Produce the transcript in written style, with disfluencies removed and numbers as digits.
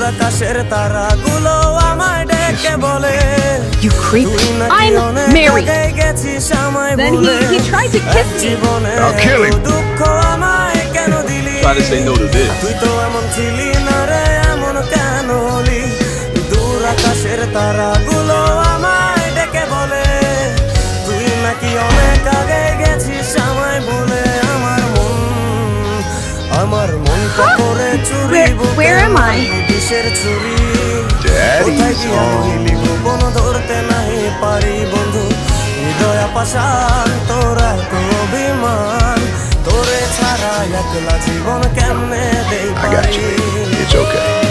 আকাশের তারাগুলো আমায় ডেকে বলে You creep. I'm married. গেছিস আমায় Then বলে he tried to kiss me. জীবনে I'll kill him. দুঃখ আমায় কেন দিলি Try to say no to this. তুই তো এমন ছিলি না রে এমন কেন হলি দূর আকাশের তারাগুলো আমায় ডেকে বলে তুই নাকি অনেক আগে গেছিস আমায় বলে আমার মনটা করে চুরি Where am I? কিসের চুরি Daddy's home. গোপন ধরতে নাই পারি বন্ধু হৃদয় পাশান তোরা তো অভিমান তোরে ছাড়া একলা জীবন কেমনে দেই I got you. পারি It's okay.